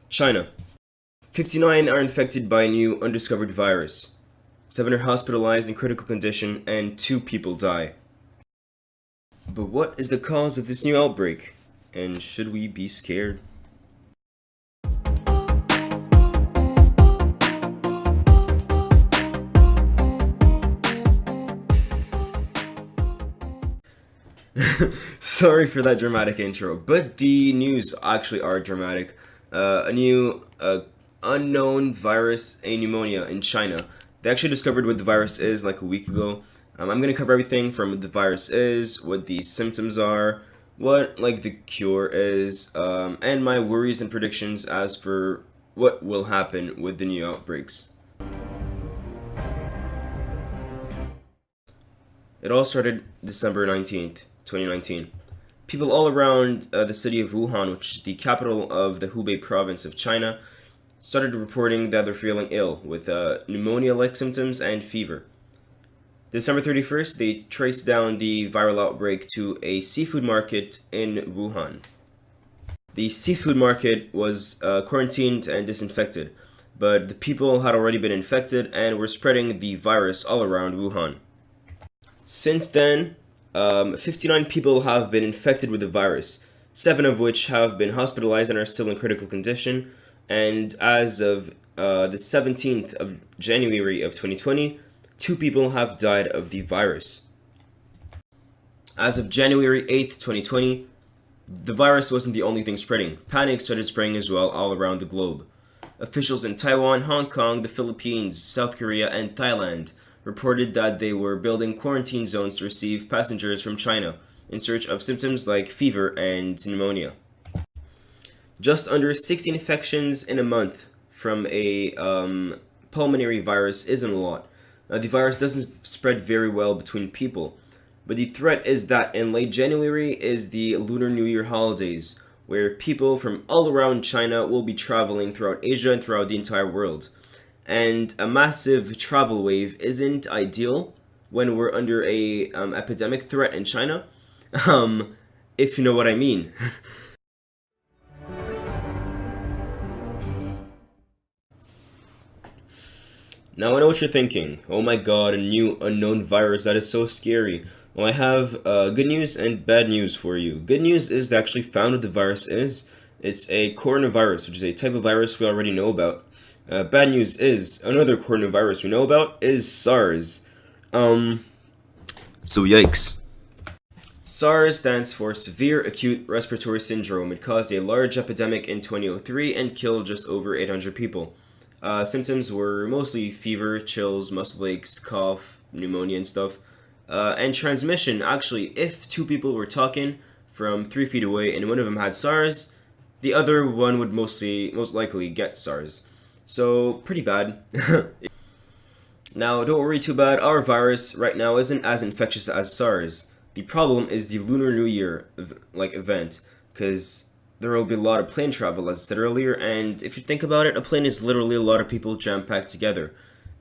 China. 59 are infected by a new undiscovered virus. 7 are hospitalized in critical condition and 2 people die. But what is the cause of this new outbreak? And should we be scared? Sorry for that dramatic intro, but the news actually are dramatic. A new unknown virus, a pneumonia in China. They actually discovered what the virus is like a week ago. I'm going to cover everything from what the virus is, what the symptoms are, what like the cure is, and my worries and predictions as for what will happen with the new outbreaks. It all started December 19th, 2019. People all around the city of Wuhan, which is the capital of the Hubei province of China, started reporting that they're feeling ill with pneumonia-like symptoms and fever. December 31st, they traced down the viral outbreak to a seafood market in Wuhan. The seafood market was quarantined and disinfected, but the people had already been infected and were spreading the virus all around Wuhan. Since then, 59 people have been infected with the virus, 7 of which have been hospitalized and are still in critical condition. And as of the 17th of January of 2020, 2 people have died of the virus. As of January 8th, 2020, the virus wasn't the only thing spreading. Panic started spreading as well all around the globe. Officials in Taiwan, Hong Kong, the Philippines, South Korea, and Thailand reported that they were building quarantine zones to receive passengers from China in search of symptoms like fever and pneumonia. Just under 60 infections in a month from a pulmonary virus isn't a lot. The virus doesn't spread very well between people, but the threat is that in late January is the Lunar New Year holidays, where people from all around China will be traveling throughout Asia and throughout the entire world. And a massive travel wave isn't ideal when we're under a epidemic threat in China, if you know what I mean. Now I know what you're thinking. Oh my god, a new unknown virus, that is so scary. Well, I have good news and bad news for you. Good news is they actually found what the virus is. It's a coronavirus, which is a type of virus we already know about. Bad news is, another coronavirus we know about is SARS. So yikes. SARS stands for Severe Acute Respiratory Syndrome. It caused a large epidemic in 2003 and killed just over 800 people. Symptoms were mostly fever, chills, muscle aches, cough, pneumonia and stuff. And transmission, actually, if 2 people were talking from 3 feet away and one of them had SARS, the other one would most likely get SARS. So, pretty bad. Now, don't worry too bad, our virus right now isn't as infectious as SARS. The problem is the Lunar New Year event, because there will be a lot of plane travel, as I said earlier, and if you think about it, a plane is literally a lot of people jam-packed together.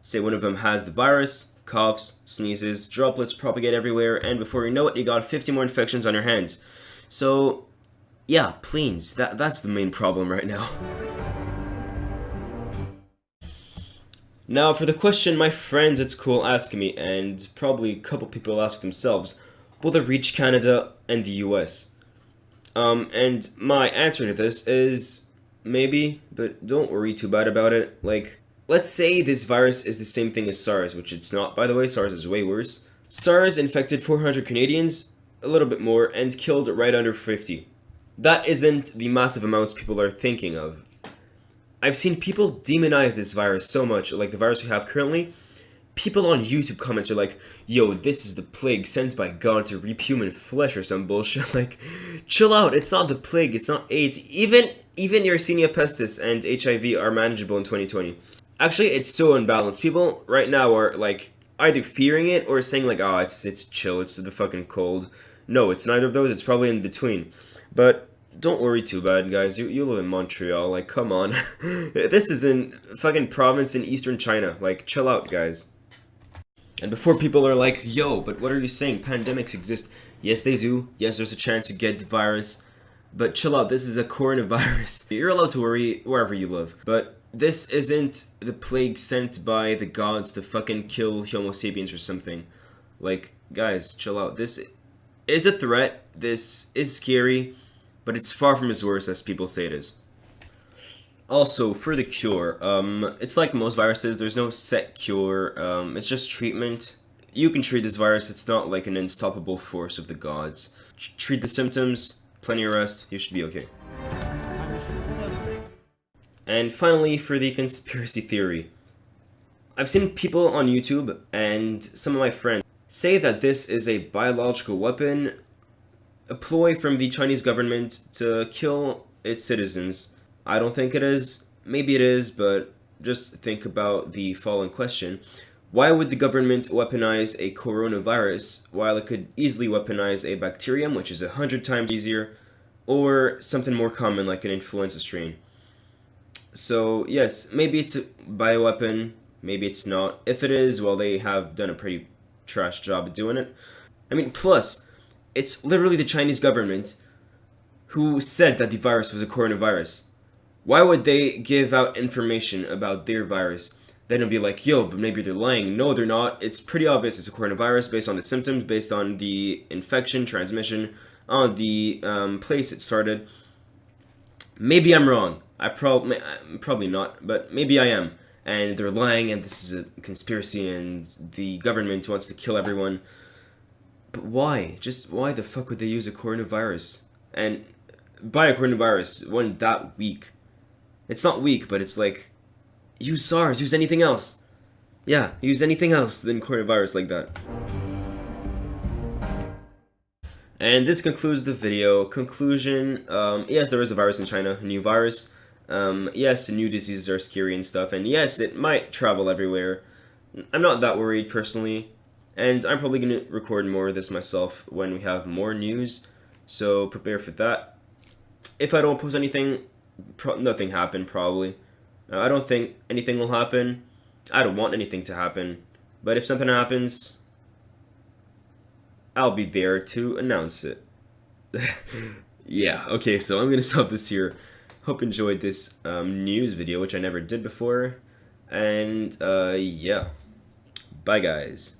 Say one of them has the virus, coughs, sneezes, droplets propagate everywhere, and before you know it, you got 50 more infections on your hands. So, yeah, planes, that's the main problem right now. Now, for the question my friends at school ask me, and probably a couple people ask themselves, will they reach Canada and the US? And my answer to this is maybe, but don't worry too bad about it. Like, let's say this virus is the same thing as SARS, which it's not, by the way. SARS is way worse. SARS infected 400 Canadians, a little bit more, and killed right under 50. That isn't the massive amounts people are thinking of. I've seen people demonize this virus so much, like the virus we have currently. People on YouTube comments are like, yo, this is the plague sent by God to reap human flesh or some bullshit. Like, chill out, it's not the plague, it's not AIDS. Even Yersinia pestis and HIV are manageable in 2020. Actually, it's so unbalanced. People right now are like either fearing it or saying like, oh, it's chill, it's the fucking cold. No, it's neither of those, it's probably in between. But don't worry too bad, guys. You live in Montreal, like, come on. This is in fucking province in eastern China. Like, chill out, guys. And before people are like, yo, but what are you saying? Pandemics exist. Yes, they do. Yes, there's a chance you get the virus. But chill out, this is a coronavirus. You're allowed to worry wherever you live, but this isn't the plague sent by the gods to fucking kill Homo sapiens or something. Like, guys, chill out. This is a threat, this is scary, but it's far from as worse as people say it is. Also, for the cure, it's like most viruses, there's no set cure, it's just treatment. You can treat this virus, it's not like an unstoppable force of the gods. Treat the symptoms, plenty of rest, you should be okay. And finally, for the conspiracy theory. I've seen people on YouTube and some of my friends say that this is a biological weapon, a ploy from the Chinese government to kill its citizens. I don't think it is. Maybe it is, but just think about the following question. Why would the government weaponize a coronavirus while it could easily weaponize a bacterium, which is 100 times easier, or something more common like an influenza strain? So, yes, maybe it's a bioweapon, maybe it's not. If it is, well, they have done a pretty trash job at doing it. I mean, plus, it's literally the Chinese government who said that the virus was a coronavirus. Why would they give out information about their virus? Then it'll be like, yo, but maybe they're lying. No, they're not. It's pretty obvious it's a coronavirus based on the symptoms, based on the infection, transmission, on the place it started. Maybe I'm wrong. I'm probably not, but maybe I am. And they're lying, and this is a conspiracy, and the government wants to kill everyone. But why? Just why the fuck would they use a coronavirus? And by a coronavirus, one that weak. It's not weak, but it's like, use SARS, use anything else. Yeah, use anything else than coronavirus like that. And this concludes the video. Conclusion, yes, there is a virus in China, a new virus. Yes, new diseases are scary and stuff, and yes, it might travel everywhere. I'm not that worried personally, and I'm probably going to record more of this myself when we have more news, so prepare for that. If I don't post anything, nothing happened probably. I don't think anything will happen. I don't want anything to happen, but if something happens, I'll be there to announce it. Yeah, okay, so I'm gonna stop this here. Hope you enjoyed this news video, which I never did before. And yeah, bye guys.